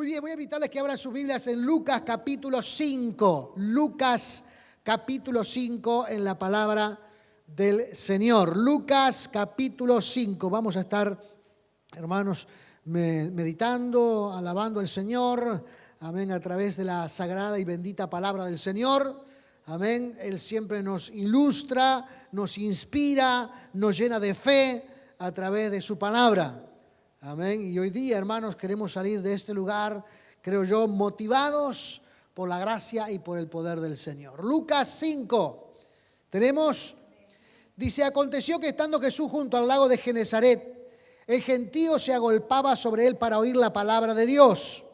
Muy bien, voy a invitarles que abran sus Biblias en Lucas capítulo 5. Lucas capítulo 5 en la palabra del Señor. Lucas capítulo 5. Vamos a estar, hermanos, meditando, alabando al Señor. Amén, a través de la sagrada y bendita palabra del Señor. Amén. Él siempre nos ilustra, nos inspira, nos llena de fe a través de su palabra. Amén. Y hoy día, hermanos, queremos salir de este lugar, creo yo, motivados por la gracia y por el poder del Señor. Lucas 5. Tenemos, dice, aconteció que estando Jesús junto al lago de Genesaret, el gentío se agolpaba sobre él para oír la palabra de Dios.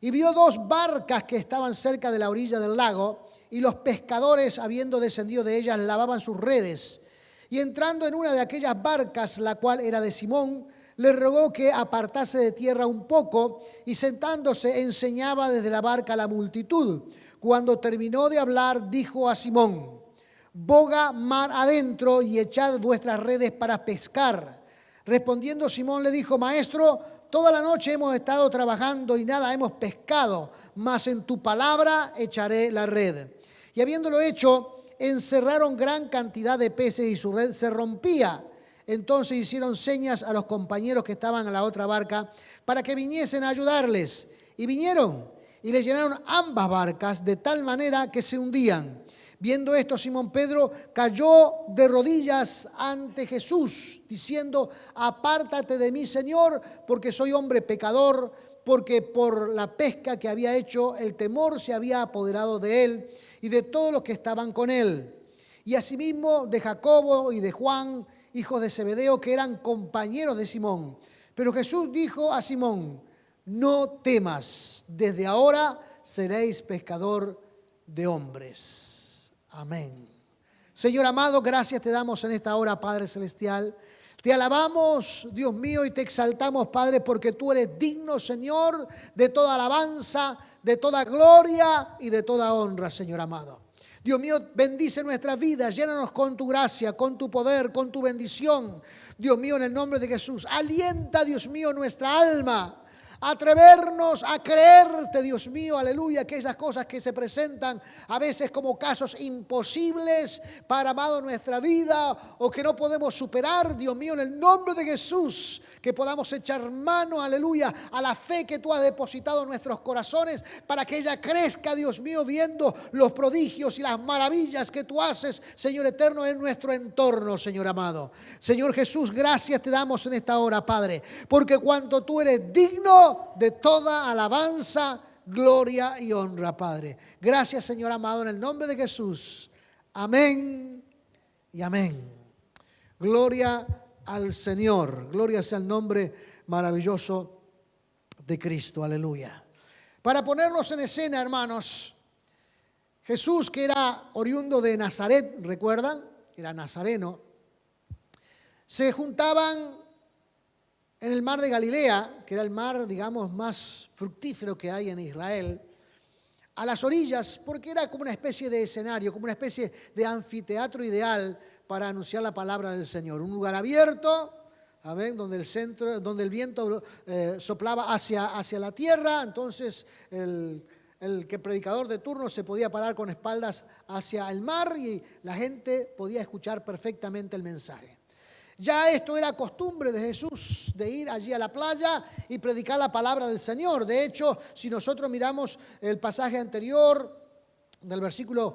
Y vio dos barcas que estaban cerca de la orilla del lago, y los pescadores, habiendo descendido de ellas, lavaban sus redes. Y entrando en una de aquellas barcas, la cual era de Simón, le rogó que apartase de tierra un poco, y sentándose enseñaba desde la barca a la multitud. Cuando terminó de hablar, dijo a Simón: boga mar adentro y echad vuestras redes para pescar. Respondiendo Simón le dijo: Maestro, toda la noche hemos estado trabajando y nada hemos pescado, mas en tu palabra echaré la red. Y habiéndolo hecho, encerraron gran cantidad de peces y su red se rompía. Entonces hicieron señas a los compañeros que estaban en la otra barca para que viniesen a ayudarles. Y vinieron y les llenaron ambas barcas de tal manera que se hundían. Viendo esto, Simón Pedro cayó de rodillas ante Jesús, diciendo: apártate de mí, Señor, porque soy hombre pecador, porque por la pesca que había hecho, el temor se había apoderado de él y de todos los que estaban con él. Y asimismo de Jacobo y de Juan, hijos de Zebedeo, que eran compañeros de Simón. Pero Jesús dijo a Simón: no temas, desde ahora seréis pescador de hombres. Amén. Señor amado, gracias te damos en esta hora, Padre Celestial. Te alabamos, Dios mío, y te exaltamos, Padre, porque tú eres digno, Señor, de toda alabanza, de toda gloria y de toda honra, Señor amado. Dios mío, bendice nuestras vidas, llénanos con tu gracia, con tu poder, con tu bendición. Dios mío, en el nombre de Jesús, alienta, Dios mío, nuestra alma. Atrevernos a creerte, Dios mío, aleluya, que esas cosas que se presentan a veces como casos imposibles para, amado, nuestra vida o que no podemos superar, Dios mío, en el nombre de Jesús, que podamos echar mano, aleluya, a la fe que tú has depositado en nuestros corazones para que ella crezca, Dios mío, viendo los prodigios y las maravillas que tú haces, Señor eterno, en nuestro entorno, Señor amado. Señor Jesús, gracias te damos en esta hora, Padre, porque cuanto tú eres digno de toda alabanza, gloria y honra, Padre. Gracias, Señor amado, en el nombre de Jesús. Amén y amén. Gloria al Señor. Gloria sea el nombre maravilloso de Cristo. Aleluya. Para ponernos en escena, hermanos, Jesús, que era oriundo de Nazaret, ¿recuerdan? Era nazareno. Se juntaban en el mar de Galilea, que era el mar, digamos, más fructífero que hay en Israel, a las orillas, porque era como una especie de escenario, como una especie de anfiteatro ideal para anunciar la palabra del Señor. Un lugar abierto, amén, donde el viento soplaba hacia la tierra. Entonces el predicador de turno se podía parar con espaldas hacia el mar y la gente podía escuchar perfectamente el mensaje. Ya esto era costumbre de Jesús, de ir allí a la playa y predicar la palabra del Señor. De hecho, si nosotros miramos el pasaje anterior del versículo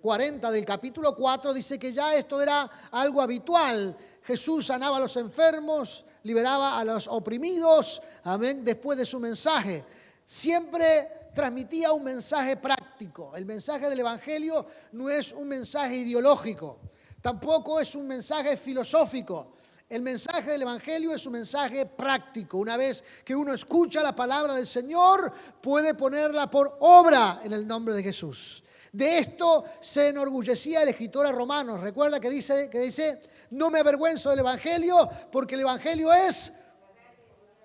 40 del capítulo 4, dice que ya esto era algo habitual. Jesús sanaba a los enfermos, liberaba a los oprimidos, amén, después de su mensaje. Siempre transmitía un mensaje práctico. El mensaje del Evangelio no es un mensaje ideológico. Tampoco es un mensaje filosófico. El mensaje del Evangelio es un mensaje práctico. Una vez que uno escucha la palabra del Señor, puede ponerla por obra en el nombre de Jesús. De esto se enorgullecía el escritor a Romanos. Recuerda que dice, no me avergüenzo del Evangelio, porque el Evangelio es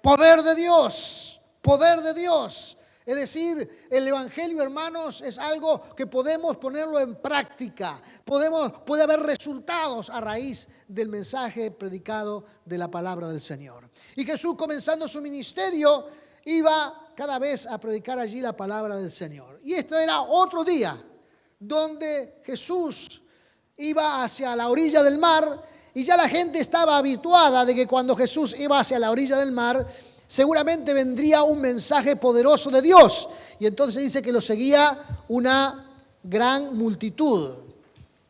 poder de Dios. Poder de Dios. Es decir, el Evangelio, hermanos, es algo que podemos ponerlo en práctica. Puede haber resultados a raíz del mensaje predicado de la palabra del Señor. Y Jesús, comenzando su ministerio, iba cada vez a predicar allí la palabra del Señor. Y este era otro día donde Jesús iba hacia la orilla del mar y ya la gente estaba habituada de que cuando Jesús iba hacia la orilla del mar, seguramente vendría un mensaje poderoso de Dios. Y entonces dice que lo seguía una gran multitud.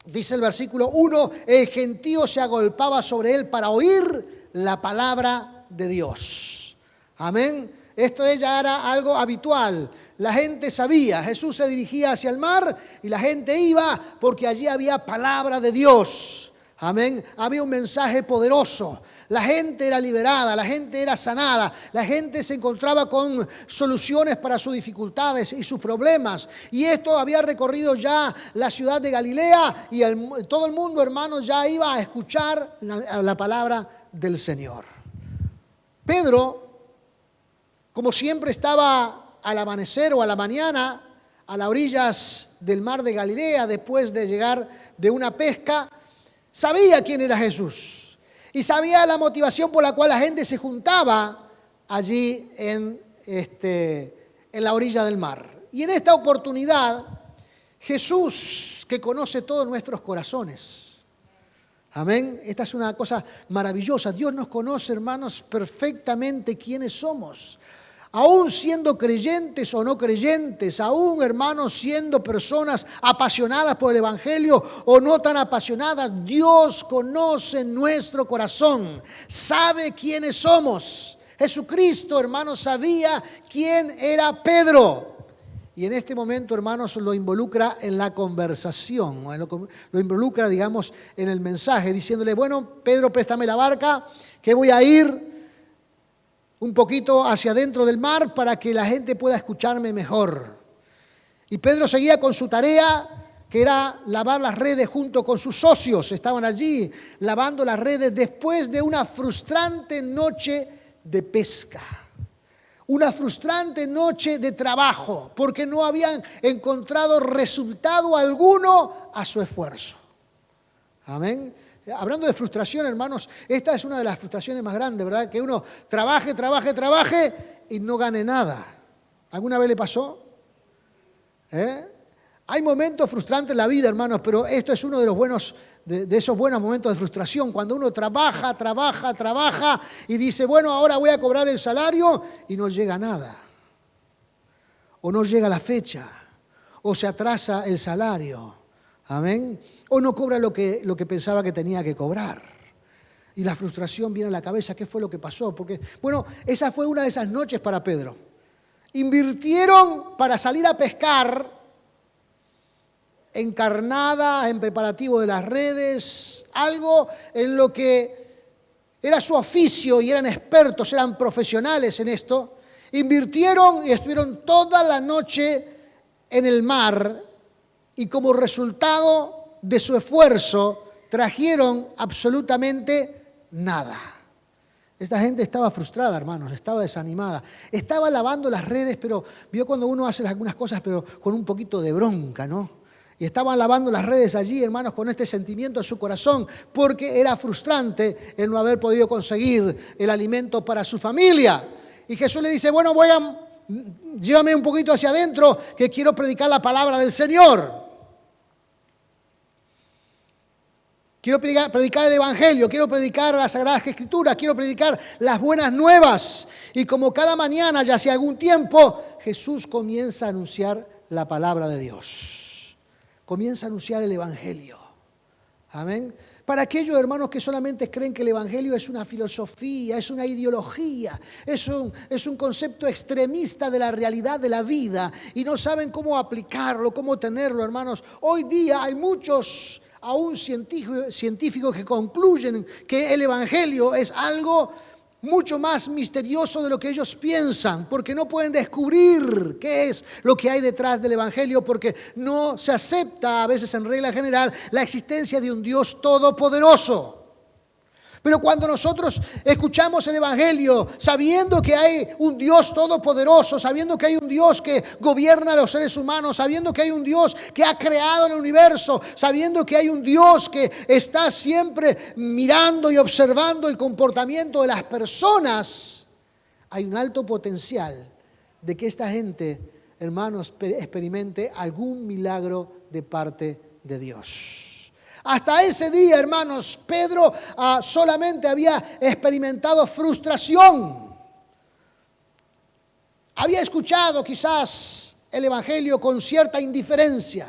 Dice el versículo 1, el gentío se agolpaba sobre él para oír la palabra de Dios. Amén. Esto ya era algo habitual. La gente sabía, Jesús se dirigía hacia el mar y la gente iba porque allí había palabra de Dios. Amén. Había un mensaje poderoso. La gente era liberada, la gente era sanada, la gente se encontraba con soluciones para sus dificultades y sus problemas. Y esto había recorrido ya la ciudad de Galilea y todo el mundo, hermanos, ya iba a escuchar la palabra del Señor. Pedro, como siempre, estaba al amanecer o a la mañana a las orillas del mar de Galilea después de llegar de una pesca. Sabía quién era Jesús y sabía la motivación por la cual la gente se juntaba allí en la orilla del mar. Y en esta oportunidad, Jesús, que conoce todos nuestros corazones. Amén. Esta es una cosa maravillosa. Dios nos conoce, hermanos, perfectamente quiénes somos. Aún siendo creyentes o no creyentes, aún, hermanos, siendo personas apasionadas por el Evangelio o no tan apasionadas, Dios conoce nuestro corazón, sabe quiénes somos. Jesucristo, hermanos, sabía quién era Pedro. Y en este momento, hermanos, lo involucra en la conversación, lo involucra, digamos, en el mensaje, diciéndole, bueno, Pedro, préstame la barca, que voy a ir un poquito hacia adentro del mar para que la gente pueda escucharme mejor. Y Pedro seguía con su tarea, que era lavar las redes junto con sus socios. Estaban allí lavando las redes después de una frustrante noche de pesca. Una frustrante noche de trabajo, porque no habían encontrado resultado alguno a su esfuerzo. Amén. Hablando de frustración, hermanos, esta es una de las frustraciones más grandes, ¿verdad? Que uno trabaje y no gane nada. ¿Alguna vez le pasó? Hay momentos frustrantes en la vida, hermanos, pero esto es uno de los buenos, de esos buenos momentos de frustración, cuando uno trabaja y dice, bueno, ahora voy a cobrar el salario y no llega nada. O no llega la fecha, o se atrasa el salario. Amén. O no cobra lo que pensaba que tenía que cobrar. Y la frustración viene a la cabeza. ¿Qué fue lo que pasó? Porque, bueno, esa fue una de esas noches para Pedro. Invirtieron para salir a pescar en carnada, en preparativo de las redes, algo en lo que era su oficio y eran expertos, eran profesionales en esto. Invirtieron y estuvieron toda la noche en el mar. Y como resultado de su esfuerzo, trajeron absolutamente nada. Esta gente estaba frustrada, hermanos, estaba desanimada. Estaba lavando las redes, pero vio cuando uno hace algunas cosas, pero con un poquito de bronca, ¿no? Y estaban lavando las redes allí, hermanos, con este sentimiento en su corazón, porque era frustrante el no haber podido conseguir el alimento para su familia. Y Jesús le dice, bueno, llévame un poquito hacia adentro, que quiero predicar la palabra del Señor. Quiero predicar el Evangelio, quiero predicar las Sagradas Escrituras, quiero predicar las buenas nuevas. Y como cada mañana, ya hace algún tiempo, Jesús comienza a anunciar la palabra de Dios. Comienza a anunciar el Evangelio. Amén. Para aquellos hermanos que solamente creen que el Evangelio es una filosofía, es una ideología, es un concepto extremista de la realidad de la vida y no saben cómo aplicarlo, cómo tenerlo, hermanos. Hoy día hay muchos aún científicos que concluyen que el Evangelio es algo mucho más misterioso de lo que ellos piensan, porque no pueden descubrir qué es lo que hay detrás del Evangelio, porque no se acepta a veces en regla general la existencia de un Dios todopoderoso. Pero cuando nosotros escuchamos el Evangelio, sabiendo que hay un Dios todopoderoso, sabiendo que hay un Dios que gobierna a los seres humanos, sabiendo que hay un Dios que ha creado el universo, sabiendo que hay un Dios que está siempre mirando y observando el comportamiento de las personas, hay un alto potencial de que esta gente, hermanos, experimente algún milagro de parte de Dios. Hasta ese día, hermanos, Pedro solamente había experimentado frustración. Había escuchado quizás el Evangelio con cierta indiferencia,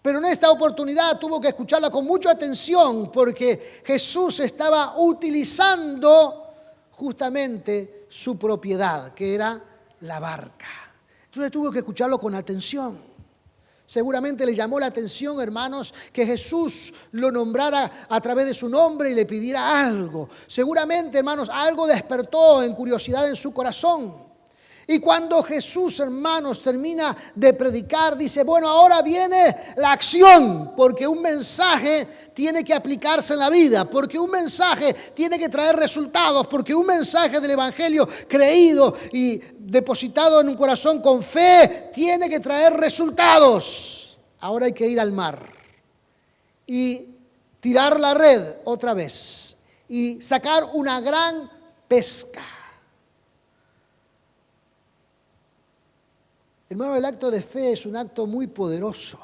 pero en esta oportunidad tuvo que escucharla con mucha atención porque Jesús estaba utilizando justamente su propiedad, que era la barca. Entonces tuvo que escucharlo con atención. Seguramente le llamó la atención, hermanos, que Jesús lo nombrara a través de su nombre y le pidiera algo. Seguramente, hermanos, algo despertó en curiosidad en su corazón. Y cuando Jesús, hermanos, termina de predicar, dice, bueno, ahora viene la acción, porque un mensaje tiene que aplicarse en la vida, porque un mensaje tiene que traer resultados, porque un mensaje del Evangelio creído y depositado en un corazón con fe tiene que traer resultados. Ahora hay que ir al mar y tirar la red otra vez y sacar una gran pesca. Hermano, el acto de fe es un acto muy poderoso.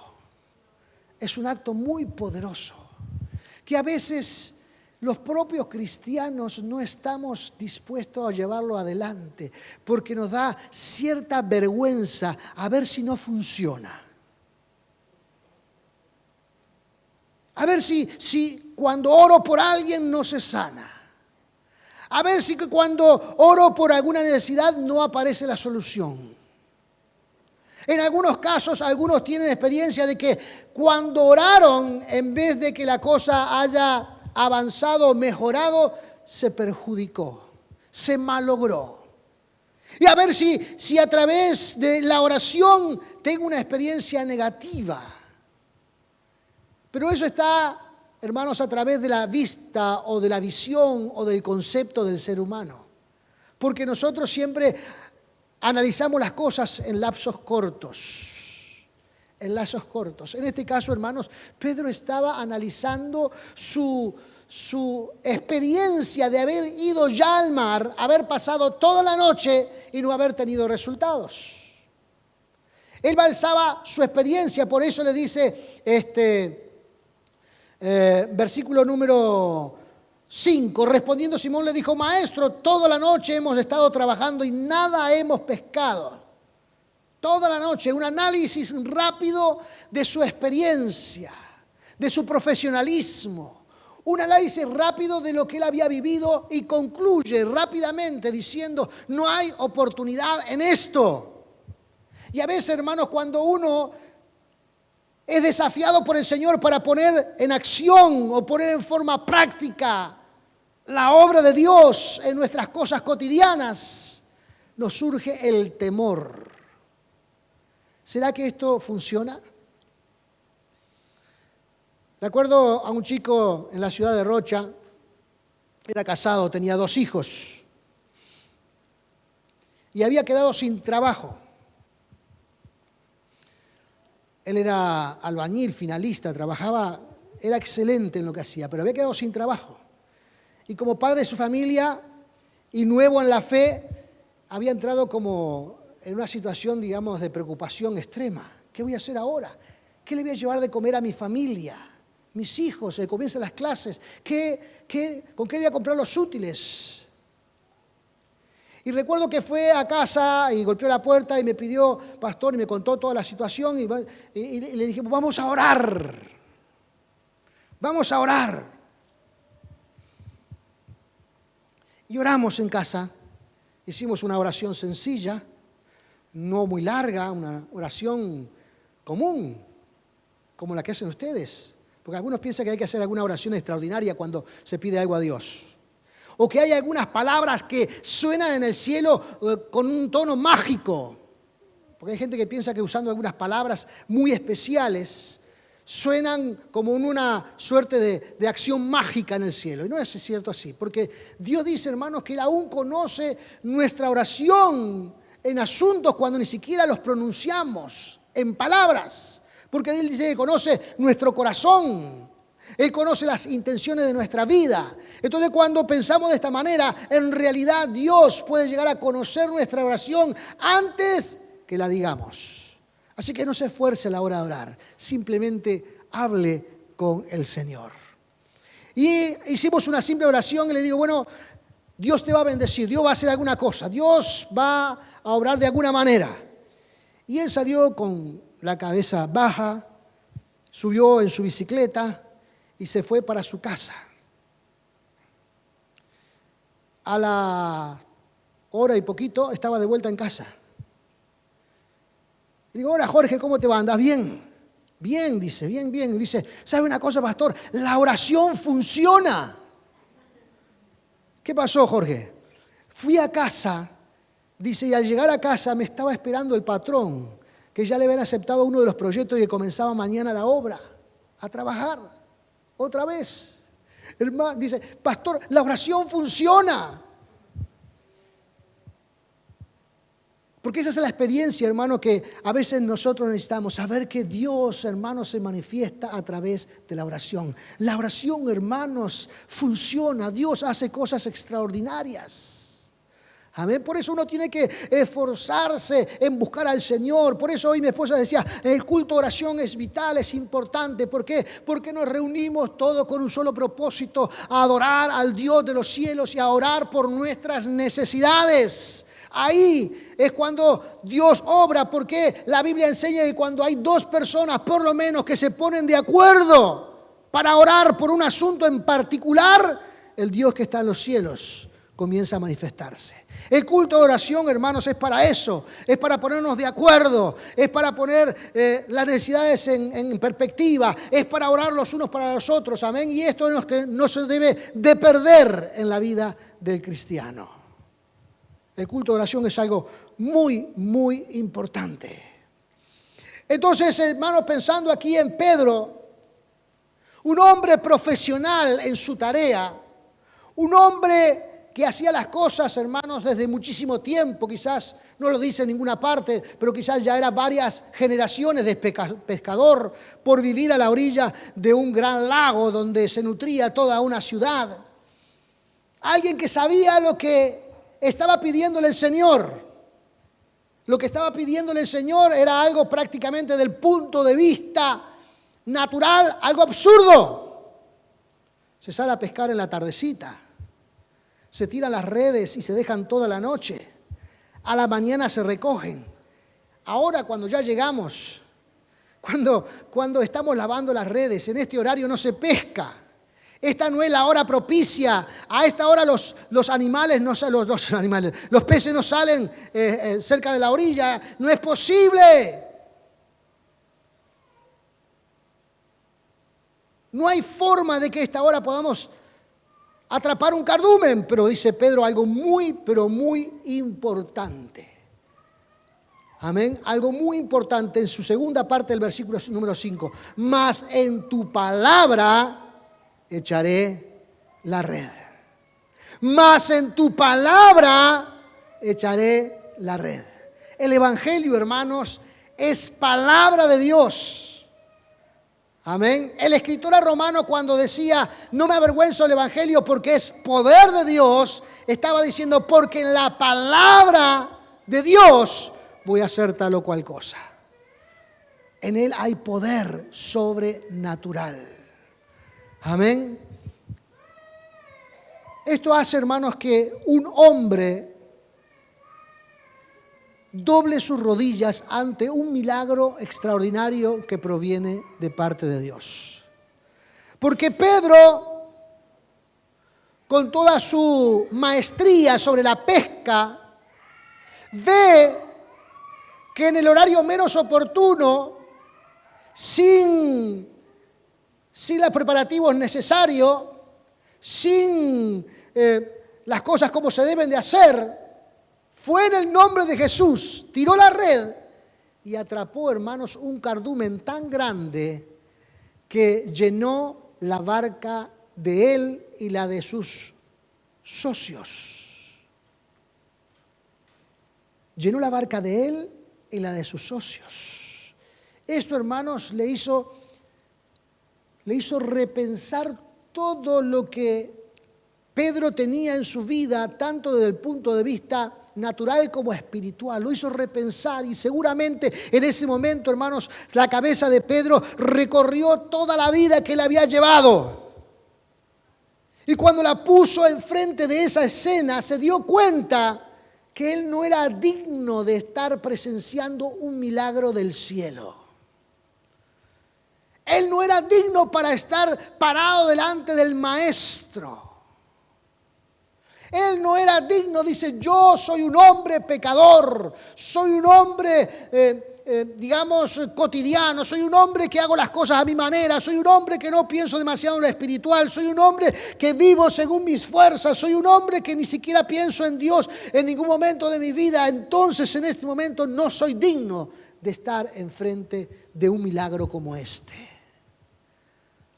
Es un acto muy poderoso. Que a veces los propios cristianos no estamos dispuestos a llevarlo adelante. Porque nos da cierta vergüenza a ver si no funciona. A ver si cuando oro por alguien no se sana. A ver si cuando oro por alguna necesidad no aparece la solución. En algunos casos, algunos tienen experiencia de que cuando oraron, en vez de que la cosa haya avanzado o mejorado, se perjudicó, se malogró. Y a ver si a través de la oración tengo una experiencia negativa. Pero eso está, hermanos, a través de la vista o de la visión o del concepto del ser humano. Porque nosotros siempre analizamos las cosas en lapsos cortos. En lapsos cortos. En este caso, hermanos, Pedro estaba analizando su experiencia de haber ido ya al mar, haber pasado toda la noche y no haber tenido resultados. Él balsaba su experiencia, por eso le dice versículo número 5, respondiendo Simón le dijo, maestro, toda la noche hemos estado trabajando y nada hemos pescado. Toda la noche, un análisis rápido de su experiencia, de su profesionalismo, un análisis rápido de lo que él había vivido y concluye rápidamente diciendo, no hay oportunidad en esto. Y a veces, hermanos, cuando uno es desafiado por el Señor para poner en acción o poner en forma práctica la obra de Dios en nuestras cosas cotidianas, nos surge el temor. ¿Será que esto funciona? Recuerdo a un chico en la ciudad de Rocha, era casado, tenía 2 hijos y había quedado sin trabajo. Él era albañil, finalista, trabajaba, era excelente en lo que hacía, pero había quedado sin trabajo. Y como padre de su familia y nuevo en la fe, había entrado como en una situación, digamos, de preocupación extrema. ¿Qué voy a hacer ahora? ¿Qué le voy a llevar de comer a mi familia? Mis hijos, comienzan las clases. ¿Con qué voy a comprar los útiles? Y recuerdo que fue a casa y golpeó la puerta y me pidió, pastor, y me contó toda la situación y le dije, vamos a orar. Vamos a orar. Y oramos en casa, hicimos una oración sencilla, no muy larga, una oración común, como la que hacen ustedes. Porque algunos piensan que hay que hacer alguna oración extraordinaria cuando se pide algo a Dios. O que hay algunas palabras que suenan en el cielo con un tono mágico. Porque hay gente que piensa que usando algunas palabras muy especiales suenan como en una suerte de acción mágica en el cielo. Y no es cierto así, porque Dios dice, hermanos, que Él aún conoce nuestra oración en asuntos cuando ni siquiera los pronunciamos en palabras. Porque Él dice que conoce nuestro corazón. Él conoce las intenciones de nuestra vida. Entonces, cuando pensamos de esta manera, en realidad Dios puede llegar a conocer nuestra oración antes que la digamos. Así que no se esfuerce a la hora de orar. Simplemente hable con el Señor. Y hicimos una simple oración y le digo, bueno, Dios te va a bendecir, Dios va a hacer alguna cosa, Dios va a obrar de alguna manera. Y él salió con la cabeza baja, subió en su bicicleta y se fue para su casa. A la hora y poquito estaba de vuelta en casa. Y digo, hola Jorge, ¿cómo te va? ¿Andas bien? Bien, dice, bien. Y dice, ¿sabe una cosa, pastor? La oración funciona. ¿Qué pasó, Jorge? Fui a casa, dice, y al llegar a casa me estaba esperando el patrón, que ya le habían aceptado uno de los proyectos y que comenzaba mañana la obra, a trabajar, otra vez. Hermano, dice, pastor, la oración funciona. Porque esa es la experiencia, hermano, que a veces nosotros necesitamos, saber que Dios, hermanos, se manifiesta a través de la oración. La oración, hermanos, funciona. Dios hace cosas extraordinarias. Amén. Por eso uno tiene que esforzarse en buscar al Señor. Por eso hoy mi esposa decía, el culto de oración es vital, es importante. ¿Por qué? Porque nos reunimos todos con un solo propósito, a adorar al Dios de los cielos y a orar por nuestras necesidades. Ahí es cuando Dios obra, porque la Biblia enseña que cuando hay dos personas, por lo menos, que se ponen de acuerdo para orar por un asunto en particular, el Dios que está en los cielos comienza a manifestarse. El culto de oración, hermanos, es para eso, es para ponernos de acuerdo, es para poner las necesidades en perspectiva, es para orar los unos para los otros, amén. Y esto es lo que no se debe de perder en la vida del cristiano. El culto de oración es algo muy, muy importante. Entonces, hermanos, pensando aquí en Pedro, un hombre profesional en su tarea, un hombre que hacía las cosas, hermanos, desde muchísimo tiempo, quizás no lo dice en ninguna parte, pero quizás ya era varias generaciones de pescador por vivir a la orilla de un gran lago donde se nutría toda una ciudad. Alguien que sabía lo que estaba pidiéndole el Señor. Lo que estaba pidiéndole el Señor era algo prácticamente del punto de vista natural, algo absurdo. Se sale a pescar en la tardecita, se tiran las redes y se dejan toda la noche. A la mañana se recogen. Ahora cuando ya llegamos, cuando estamos lavando las redes, en este horario no se pesca. Esta no es la hora propicia. A esta hora los animales no salen, los peces no salen cerca de la orilla. No es posible. No hay forma de que a esta hora podamos atrapar un cardumen. Pero dice Pedro algo muy, pero muy importante. Amén. Algo muy importante en su segunda parte del versículo número 5. Mas en tu palabra echaré la red. Mas en tu palabra echaré la red. El Evangelio, hermanos, es palabra de Dios. Amén. El escritor a Romano, cuando decía, no me avergüenzo del Evangelio porque es poder de Dios, estaba diciendo, porque en la palabra de Dios voy a hacer tal o cual cosa. En él hay poder sobrenatural. Amén. Esto hace, hermanos, que un hombre doble sus rodillas ante un milagro extraordinario que proviene de parte de Dios. Porque Pedro, con toda su maestría sobre la pesca, ve que en el horario menos oportuno, sin los preparativos necesarios, sin las cosas como se deben de hacer, fue en el nombre de Jesús, tiró la red y atrapó, hermanos, un cardumen tan grande que llenó la barca de él y la de sus socios. Llenó la barca de él y la de sus socios. Esto, hermanos, le hizo le hizo repensar todo lo que Pedro tenía en su vida, tanto desde el punto de vista natural como espiritual. Lo hizo repensar y seguramente en ese momento, hermanos, la cabeza de Pedro recorrió toda la vida que él había llevado. Y cuando la puso enfrente de esa escena, se dio cuenta que él no era digno de estar presenciando un milagro del cielo. Él no era digno para estar parado delante del maestro. Él no era digno, dice, yo soy un hombre pecador, soy un hombre, cotidiano, soy un hombre que hago las cosas a mi manera, soy un hombre que no pienso demasiado en lo espiritual, soy un hombre que vivo según mis fuerzas, soy un hombre que ni siquiera pienso en Dios en ningún momento de mi vida. Entonces en este momento no soy digno de estar enfrente de un milagro como este.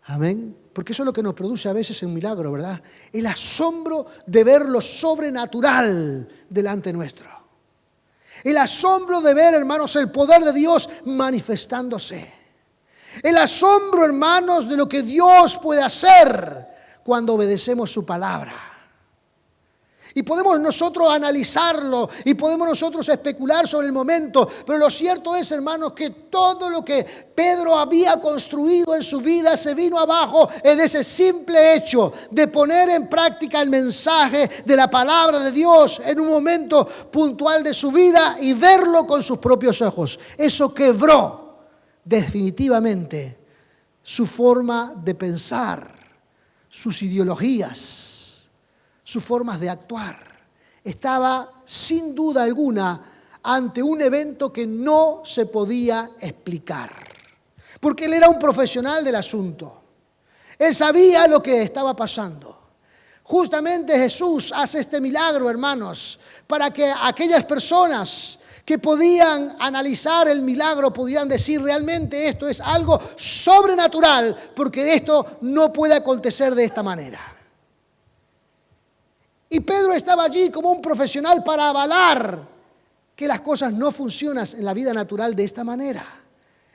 Amén. Porque eso es lo que nos produce a veces un milagro, ¿verdad? El asombro de ver lo sobrenatural delante nuestro. El asombro de ver, hermanos, el poder de Dios manifestándose. El asombro, hermanos, de lo que Dios puede hacer cuando obedecemos su palabra. Y podemos nosotros analizarlo y podemos nosotros especular sobre el momento, pero lo cierto es, hermanos, que todo lo que Pedro había construido en su vida se vino abajo en ese simple hecho de poner en práctica el mensaje de la palabra de Dios en un momento puntual de su vida y verlo con sus propios ojos. Eso quebró definitivamente su forma de pensar, sus ideologías, sus formas de actuar. Estaba sin duda alguna ante un evento que no se podía explicar, porque él era un profesional del asunto. Él sabía lo que estaba pasando. Justamente Jesús hace este milagro, hermanos, para que aquellas personas que podían analizar el milagro podían decir realmente esto es algo sobrenatural, porque esto no puede acontecer de esta manera. Y Pedro estaba allí como un profesional para avalar que las cosas no funcionan en la vida natural de esta manera.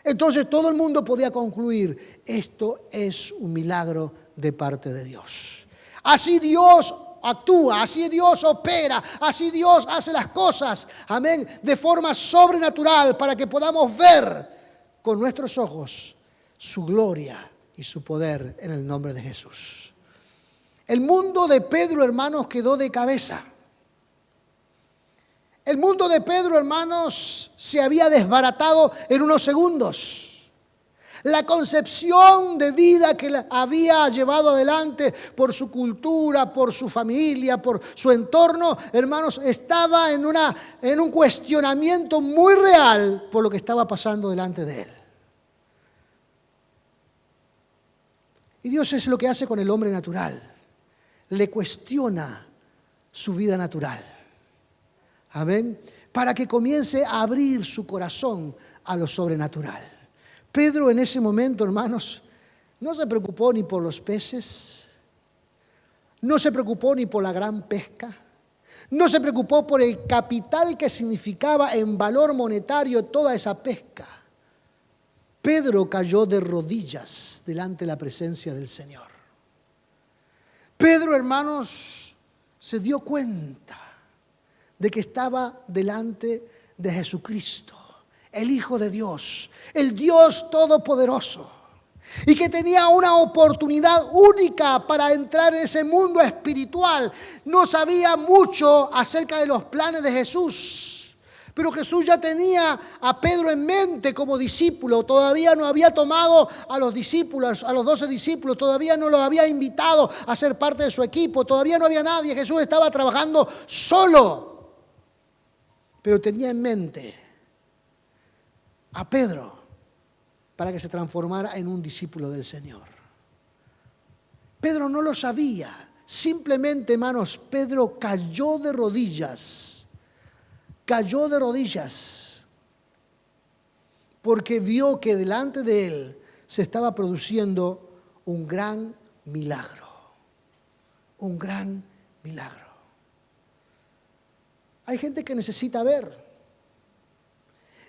Entonces todo el mundo podía concluir, esto es un milagro de parte de Dios. Así Dios actúa, así Dios opera, así Dios hace las cosas, amén, de forma sobrenatural para que podamos ver con nuestros ojos su gloria y su poder en el nombre de Jesús. El mundo de Pedro, hermanos, quedó de cabeza. El mundo de Pedro, hermanos, se había desbaratado en unos segundos. La concepción de vida que había llevado adelante por su cultura, por su familia, por su entorno, hermanos, estaba en un cuestionamiento muy real por lo que estaba pasando delante de él. Y Dios es lo que hace con el hombre natural. Le cuestiona su vida natural. Amén. Para que comience a abrir su corazón a lo sobrenatural. Pedro en ese momento, hermanos, no se preocupó ni por los peces, no se preocupó ni por la gran pesca, no se preocupó por el capital que significaba en valor monetario toda esa pesca. Pedro cayó de rodillas delante de la presencia del Señor. Pedro, hermanos, se dio cuenta de que estaba delante de Jesucristo, el Hijo de Dios, el Dios Todopoderoso, y que tenía una oportunidad única para entrar en ese mundo espiritual. No sabía mucho acerca de los planes de Jesús, pero Jesús ya tenía a Pedro en mente como discípulo. Todavía no había tomado a los discípulos, a los 12 discípulos. Todavía no los había invitado a ser parte de su equipo. Todavía no había nadie. Jesús estaba trabajando solo. Pero tenía en mente a Pedro para que se transformara en un discípulo del Señor. Pedro no lo sabía. Simplemente, hermanos, Pedro cayó de rodillas. Cayó de rodillas porque vio que delante de él se estaba produciendo un gran milagro. Un gran milagro. Hay gente que necesita ver.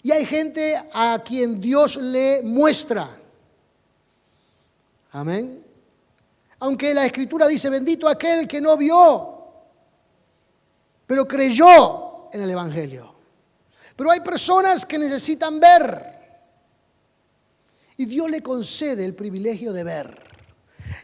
Y hay gente a quien Dios le muestra. Amén. Aunque la Escritura dice, bendito aquel que no vio, pero creyó en el Evangelio. Pero hay personas que necesitan ver. Y Dios le concede el privilegio de ver.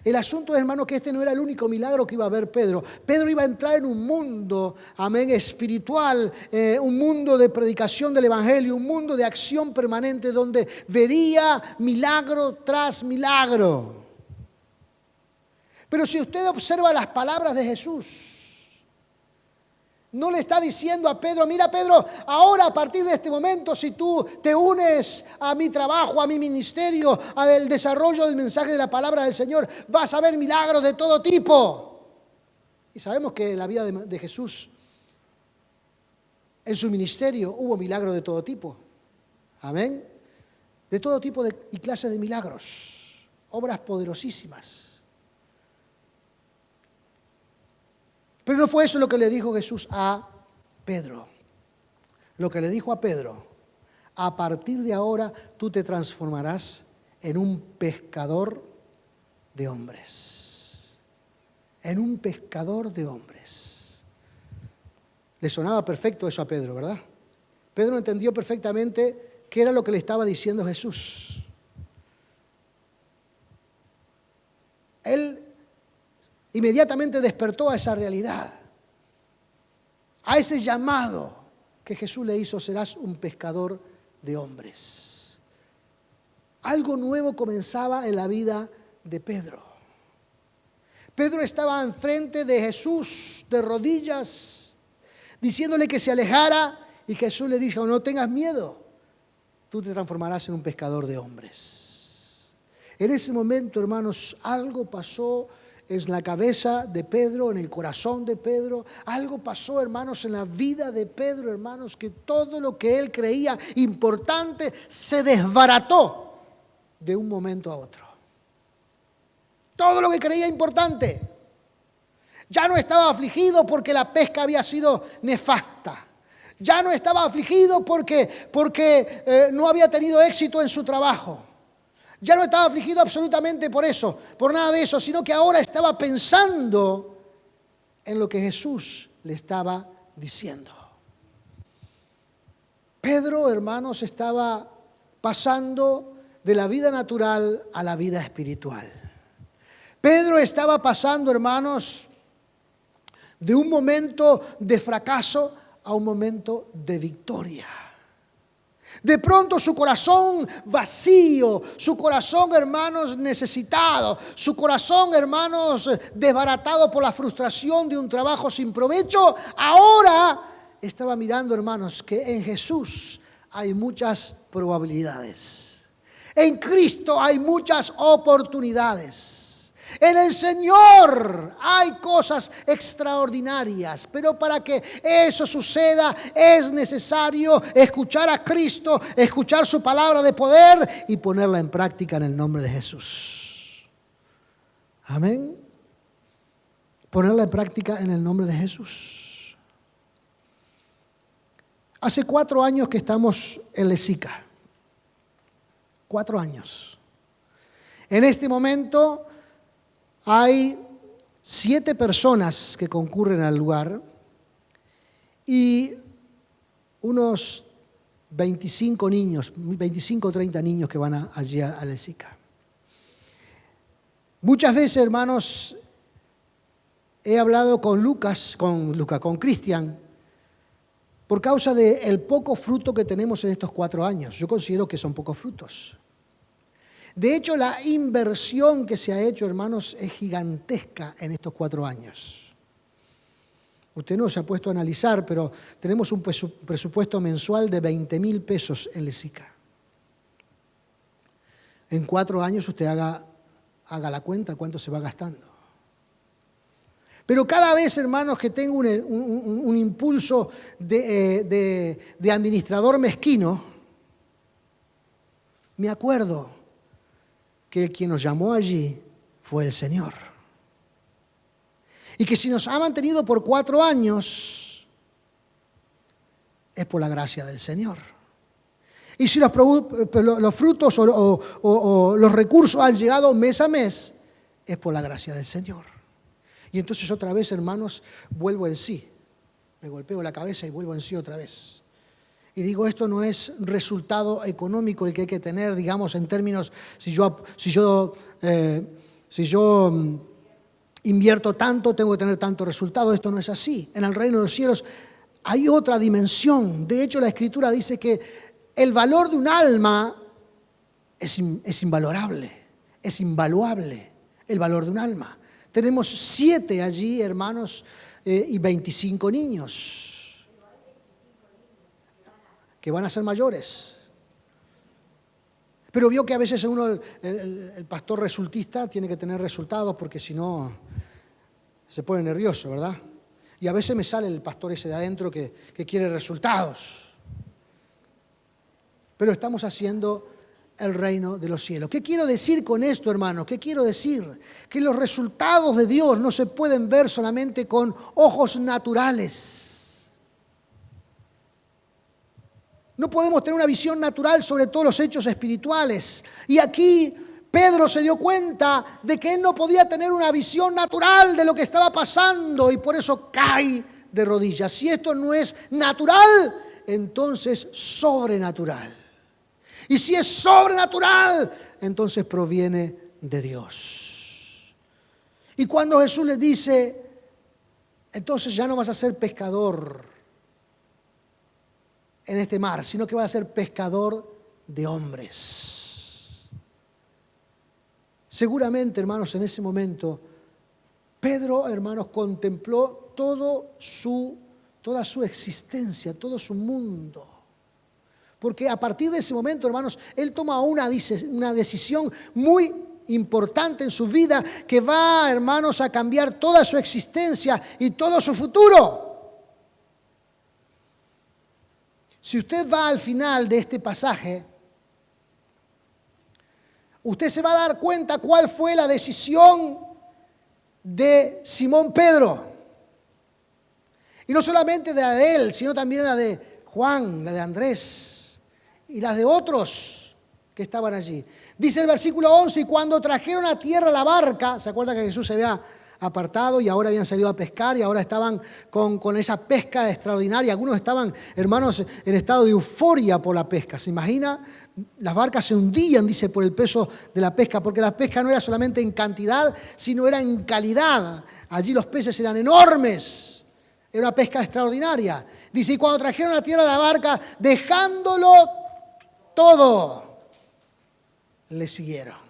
El asunto es, hermano, que este no era el único milagro que iba a ver Pedro. Pedro iba a entrar en un mundo, amén, espiritual, un mundo de predicación del Evangelio, un mundo de acción permanente donde vería milagro tras milagro. Pero si usted observa las palabras de Jesús, no le está diciendo a Pedro, mira Pedro, ahora a partir de este momento, si tú te unes a mi trabajo, a mi ministerio, al desarrollo del mensaje de la palabra del Señor, vas a ver milagros de todo tipo. Y sabemos que en la vida de Jesús, en su ministerio, hubo milagros de todo tipo. Amén. De todo tipo y clases de milagros, obras poderosísimas. Pero no fue eso lo que le dijo Jesús a Pedro. Lo que le dijo a Pedro, a partir de ahora tú te transformarás en un pescador de hombres. En un pescador de hombres. Le sonaba perfecto eso a Pedro, ¿verdad? Pedro entendió perfectamente qué era lo que le estaba diciendo Jesús. Él inmediatamente despertó a esa realidad, a ese llamado que Jesús le hizo, serás un pescador de hombres. Algo nuevo comenzaba en la vida de Pedro. Pedro estaba enfrente de Jesús de rodillas, diciéndole que se alejara, y Jesús le dijo, no tengas miedo, tú te transformarás en un pescador de hombres. En ese momento, hermanos, algo pasó en la cabeza de Pedro, en el corazón de Pedro. Algo pasó, hermanos, en la vida de Pedro, hermanos, que todo lo que él creía importante se desbarató de un momento a otro. Todo lo que creía importante. Ya no estaba afligido porque la pesca había sido nefasta. Ya no estaba afligido porque no había tenido éxito en su trabajo. Ya no estaba afligido absolutamente por eso, por nada de eso, sino que ahora estaba pensando en lo que Jesús le estaba diciendo. Pedro, hermanos, estaba pasando de la vida natural a la vida espiritual. Pedro estaba pasando, hermanos, de un momento de fracaso a un momento de victoria. De pronto su corazón vacío, su corazón, hermanos, necesitado, su corazón, hermanos, desbaratado por la frustración de un trabajo sin provecho, ahora estaba mirando, hermanos, que en Jesús hay muchas probabilidades. En Cristo hay muchas oportunidades. En el Señor hay cosas extraordinarias, pero para que eso suceda es necesario escuchar a Cristo, escuchar su palabra de poder y ponerla en práctica en el nombre de Jesús. Amén. Ponerla en práctica en el nombre de Jesús. Hace 4 años que estamos en Lezica. 4 años. En este momento hay 7 personas que concurren al lugar y unos 25 niños, 25 o 30 niños que van allí a Lezica. Muchas veces, hermanos, he hablado con Cristian, por causa del poco fruto que tenemos en estos 4 años. Yo considero que son pocos frutos. De hecho, la inversión que se ha hecho, hermanos, es gigantesca en estos 4 años. Usted no se ha puesto a analizar, pero tenemos un presupuesto mensual de 20,000 pesos en Lezica. En 4 años usted haga la cuenta cuánto se va gastando. Pero cada vez, hermanos, que tengo un impulso de administrador mezquino, me acuerdo que quien nos llamó allí fue el Señor. Y que si nos ha mantenido por 4 años, es por la gracia del Señor. Y si los frutos o los recursos han llegado mes a mes, es por la gracia del Señor. Y entonces otra vez, hermanos, vuelvo en sí. Me golpeo la cabeza y vuelvo en sí otra vez. Y digo, esto no es resultado económico el que hay que tener, digamos, en términos, si yo invierto tanto, tengo que tener tanto resultado. Esto no es así. En el reino de los cielos hay otra dimensión. De hecho, la Escritura dice que el valor de un alma es invalorable, es invaluable el valor de un alma. Tenemos 7 allí, hermanos, y 25 niños que van a ser mayores. Pero vio que a veces uno, el pastor resultista, tiene que tener resultados porque si no se pone nervioso, ¿verdad? Y a veces me sale el pastor ese de adentro que quiere resultados. Pero estamos haciendo el reino de los cielos. ¿Qué quiero decir con esto, hermanos? ¿Qué quiero decir? Que los resultados de Dios no se pueden ver solamente con ojos naturales. No podemos tener una visión natural sobre todos los hechos espirituales. Y aquí Pedro se dio cuenta de que él no podía tener una visión natural de lo que estaba pasando y por eso cae de rodillas. Si esto no es natural, entonces sobrenatural. Y si es sobrenatural, entonces proviene de Dios. Y cuando Jesús les dice, entonces ya no vas a ser pescador en este mar, sino que vas a ser pescador de hombres. Seguramente, hermanos, en ese momento, Pedro, hermanos, contempló toda su existencia, todo su mundo. Porque a partir de ese momento, hermanos, él toma una decisión muy importante en su vida que va, hermanos, a cambiar toda su existencia y todo su futuro. Si usted va al final de este pasaje, usted se va a dar cuenta cuál fue la decisión de Simón Pedro. Y no solamente la de él, sino también la de Juan, la de Andrés y las de otros que estaban allí. Dice el versículo 11, y cuando trajeron a tierra la barca, ¿se acuerda que Jesús se había apartado y ahora habían salido a pescar y ahora estaban con esa pesca extraordinaria? Algunos estaban, hermanos, en estado de euforia por la pesca. ¿Se imagina? Las barcas se hundían, dice, por el peso de la pesca, porque la pesca no era solamente en cantidad, sino era en calidad. Allí los peces eran enormes. Era una pesca extraordinaria. Dice, y cuando trajeron a tierra la barca, dejándolo todo, le siguieron.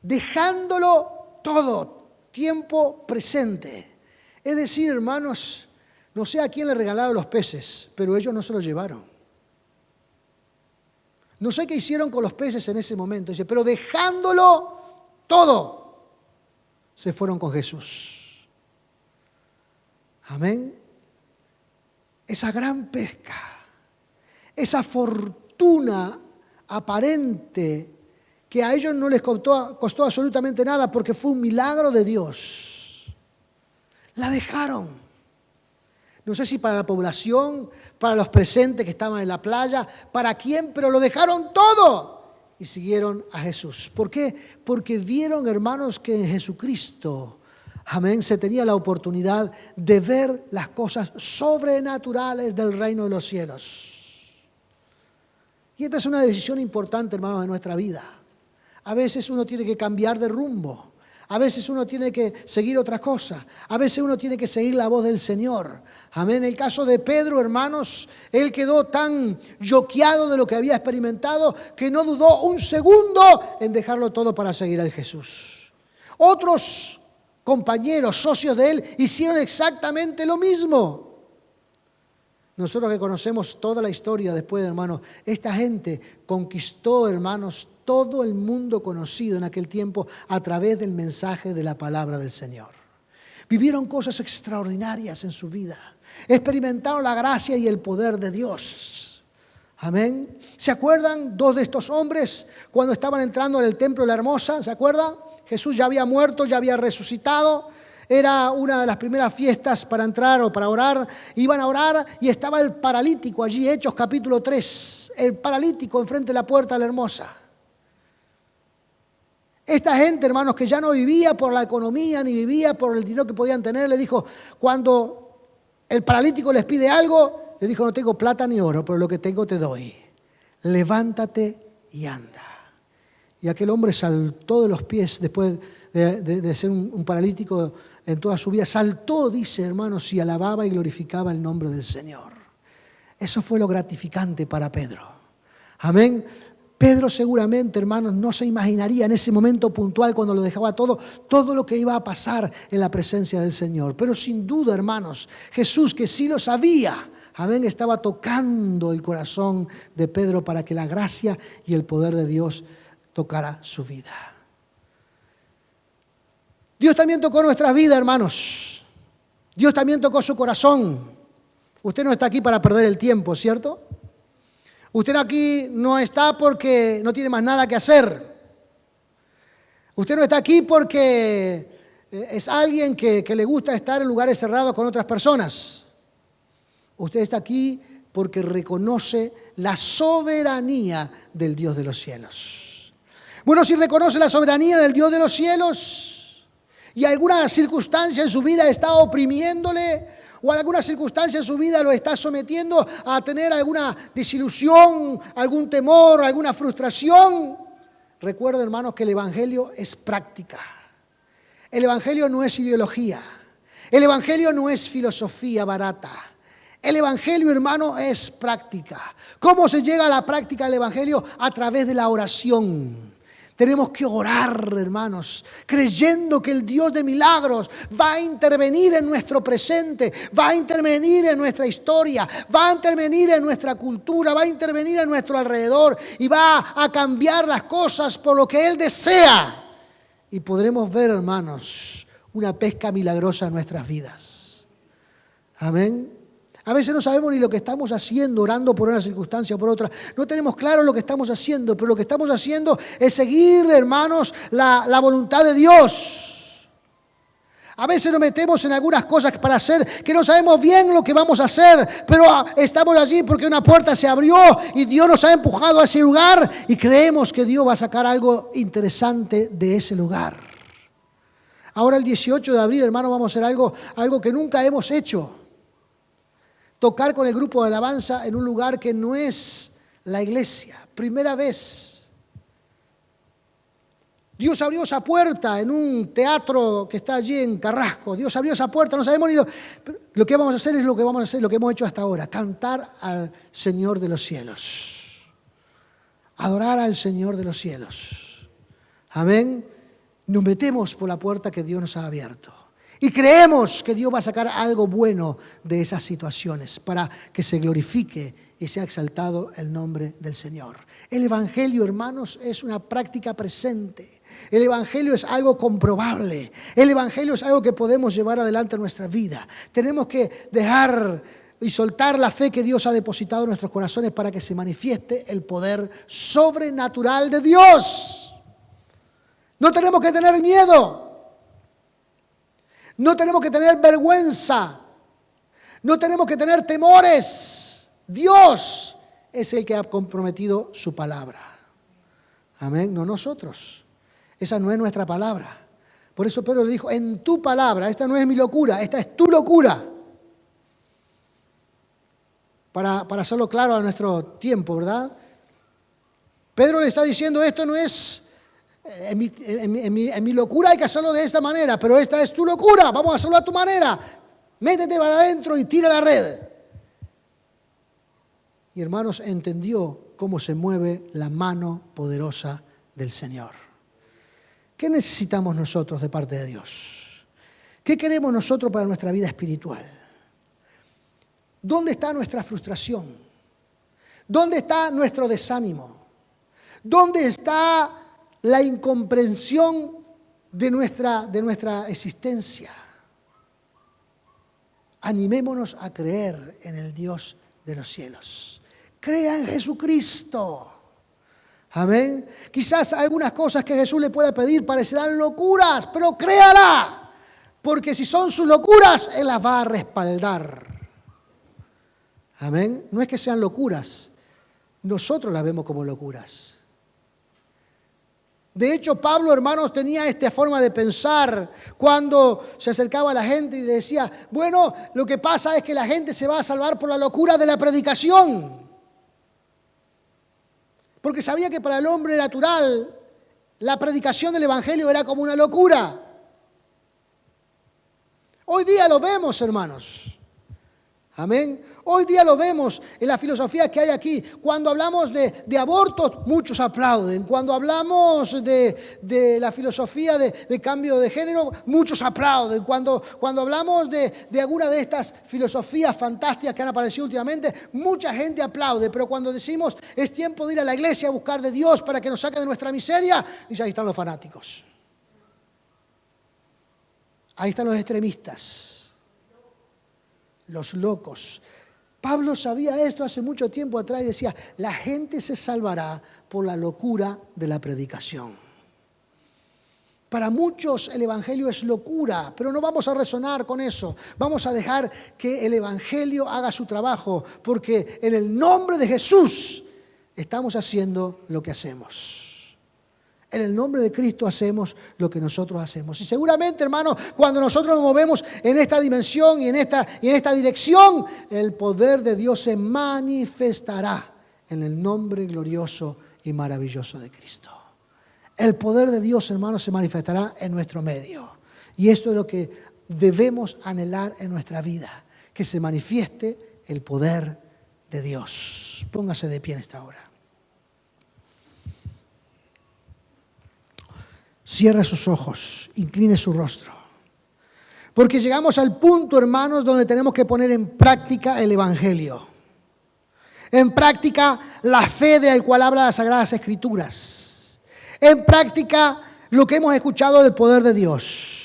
Dejándolo todo, tiempo presente. Es decir, hermanos, no sé a quién le regalaron los peces, pero ellos no se los llevaron. No sé qué hicieron con los peces en ese momento, dice, pero dejándolo todo, se fueron con Jesús. Amén. Esa gran pesca, esa fortuna aparente que a ellos no les costó absolutamente nada porque fue un milagro de Dios. La dejaron. No sé si para la población, para los presentes que estaban en la playa, para quién, pero lo dejaron todo y siguieron a Jesús. ¿Por qué? Porque vieron, hermanos, que en Jesucristo, amén, se tenía la oportunidad de ver las cosas sobrenaturales del reino de los cielos. Y esta es una decisión importante, hermanos, de nuestra vida. A veces uno tiene que cambiar de rumbo. A veces uno tiene que seguir otra cosa. A veces uno tiene que seguir la voz del Señor. Amén. En el caso de Pedro, hermanos, él quedó tan choqueado de lo que había experimentado que no dudó un segundo en dejarlo todo para seguir a Jesús. Otros compañeros, socios de él, hicieron exactamente lo mismo. Nosotros que conocemos toda la historia después, hermanos, esta gente conquistó, hermanos, todo el mundo conocido en aquel tiempo a través del mensaje de la palabra del Señor. Vivieron cosas extraordinarias en su vida. Experimentaron la gracia y el poder de Dios. Amén. ¿Se acuerdan 2 de estos hombres cuando estaban entrando en el templo de la Hermosa? ¿Se acuerdan? Jesús ya había muerto, ya había resucitado. era una de las primeras fiestas para entrar o para orar. Iban a orar y estaba el paralítico allí, Hechos capítulo 3. El paralítico enfrente de la puerta de la hermosa. Esta gente, hermanos, que ya no vivía por la economía ni vivía por el dinero que podían tener, le dijo, cuando el paralítico les pide algo, le dijo, no tengo plata ni oro, pero lo que tengo te doy. Levántate y anda. Y aquel hombre saltó de los pies después de ser un paralítico en toda su vida. Saltó, dice, hermanos, y alababa y glorificaba el nombre del Señor. Eso fue lo gratificante para Pedro. Amén. Pedro seguramente, hermanos, no se imaginaría en ese momento puntual cuando lo dejaba todo lo que iba a pasar en la presencia del Señor. Pero sin duda, hermanos, Jesús, que sí lo sabía, amén, estaba tocando el corazón de Pedro para que la gracia y el poder de Dios tocara su vida. Dios también tocó nuestras vidas, hermanos. Dios también tocó su corazón. Usted no está aquí para perder el tiempo, ¿cierto? Usted aquí no está porque no tiene más nada que hacer. Usted no está aquí porque es alguien que le gusta estar en lugares cerrados con otras personas. Usted está aquí porque reconoce la soberanía del Dios de los cielos. Bueno, si reconoce la soberanía del Dios de los cielos y alguna circunstancia en su vida está oprimiéndole, o alguna circunstancia en su vida lo está sometiendo a tener alguna desilusión, algún temor, alguna frustración. Recuerda, hermanos, que el Evangelio es práctica. El Evangelio no es ideología. El Evangelio no es filosofía barata. El Evangelio, hermano, es práctica. ¿Cómo se llega a la práctica del Evangelio? A través de la oración. Tenemos que orar, hermanos, creyendo que el Dios de milagros va a intervenir en nuestro presente, va a intervenir en nuestra historia, va a intervenir en nuestra cultura, va a intervenir en nuestro alrededor y va a cambiar las cosas por lo que Él desea. Y podremos ver, hermanos, una pesca milagrosa en nuestras vidas. Amén. A veces no sabemos ni lo que estamos haciendo, orando por una circunstancia o por otra. No tenemos claro lo que estamos haciendo, pero lo que estamos haciendo es seguir, hermanos, la voluntad de Dios. A veces nos metemos en algunas cosas para hacer que no sabemos bien lo que vamos a hacer, pero estamos allí porque una puerta se abrió y Dios nos ha empujado a ese lugar y creemos que Dios va a sacar algo interesante de ese lugar. Ahora el 18 de abril, hermano, vamos a hacer algo que nunca hemos hecho. Tocar con el grupo de alabanza en un lugar que no es la iglesia. Primera vez. Dios abrió esa puerta en un teatro que está allí en Carrasco. Dios abrió esa puerta, no sabemos ni lo que vamos a hacer es lo que vamos a hacer, lo que hemos hecho hasta ahora. Cantar al Señor de los cielos. Adorar al Señor de los cielos. Amén. Nos metemos por la puerta que Dios nos ha abierto. Y creemos que Dios va a sacar algo bueno de esas situaciones para que se glorifique y sea exaltado el nombre del Señor. El Evangelio, hermanos, es una práctica presente. El Evangelio es algo comprobable. El Evangelio es algo que podemos llevar adelante en nuestra vida. Tenemos que dejar y soltar la fe que Dios ha depositado en nuestros corazones para que se manifieste el poder sobrenatural de Dios. No tenemos que tener miedo. No tenemos que tener vergüenza. No tenemos que tener temores. Dios es el que ha comprometido su palabra. Amén. No nosotros. Esa no es nuestra palabra. Por eso Pedro le dijo, en tu palabra, esta no es mi locura, esta es tu locura. Para hacerlo claro a nuestro tiempo, ¿verdad? Pedro le está diciendo, esto no es... En mi locura hay que hacerlo de esta manera, pero esta es tu locura, vamos a hacerlo a tu manera. Métete para adentro y tira la red. Y hermanos, entendió cómo se mueve la mano poderosa del Señor. ¿Qué necesitamos nosotros de parte de Dios? ¿Qué queremos nosotros para nuestra vida espiritual? ¿Dónde está nuestra frustración? ¿Dónde está nuestro desánimo? ¿Dónde está la incomprensión de nuestra existencia? Animémonos a creer en el Dios de los cielos. Crea en Jesucristo. Amén. Quizás algunas cosas que Jesús le pueda pedir parecerán locuras, pero créala. porque si son sus locuras, Él las va a respaldar. Amén. No es que sean locuras, nosotros las vemos como locuras. De hecho, Pablo, hermanos, tenía esta forma de pensar cuando se acercaba a la gente y le decía, bueno, lo que pasa es que la gente se va a salvar por la locura de la predicación. Porque sabía que para el hombre natural la predicación del Evangelio era como una locura. Hoy día lo vemos, hermanos. Amén. Hoy día lo vemos en la filosofía que hay aquí. Cuando hablamos de abortos, muchos aplauden. Cuando hablamos de la filosofía de cambio de género, muchos aplauden. Cuando hablamos de alguna de estas filosofías fantásticas que han aparecido últimamente, mucha gente aplaude. Pero cuando decimos es tiempo de ir a la iglesia a buscar de Dios para que nos saque de nuestra miseria, dice, ahí están los fanáticos. Ahí están los extremistas, los locos. Pablo sabía esto hace mucho tiempo atrás y decía, la gente se salvará por la locura de la predicación. Para muchos el Evangelio es locura, pero no vamos a resonar con eso. Vamos a dejar que el Evangelio haga su trabajo, porque en el nombre de Jesús estamos haciendo lo que hacemos. En el nombre de Cristo hacemos lo que nosotros hacemos. Y seguramente, hermano, cuando nosotros nos movemos en esta dimensión y en esta dirección, el poder de Dios se manifestará en el nombre glorioso y maravilloso de Cristo. El poder de Dios, hermano, se manifestará en nuestro medio. Y esto es lo que debemos anhelar en nuestra vida, que se manifieste el poder de Dios. Póngase de pie en esta hora. Cierre sus ojos, incline su rostro. Porque llegamos al punto, hermanos, donde tenemos que poner en práctica el Evangelio. En práctica la fe de la cual habla las Sagradas Escrituras. En práctica lo que hemos escuchado del poder de Dios.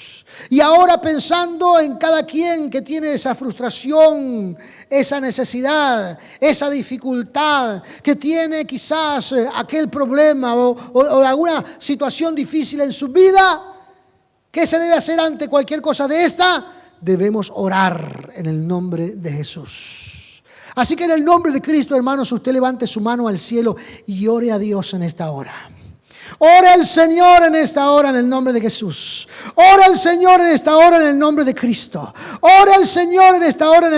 Y ahora pensando en cada quien que tiene esa frustración, esa necesidad, esa dificultad, que tiene quizás aquel problema o alguna situación difícil en su vida, ¿qué se debe hacer ante cualquier cosa de esta? Debemos orar en el nombre de Jesús. Así que en el nombre de Cristo, hermanos, usted levante su mano al cielo y ore a Dios en esta hora. Ora al Señor en esta hora en el nombre de Jesús. Ora al Señor en esta hora en el nombre de Cristo. Ora al Señor en esta hora en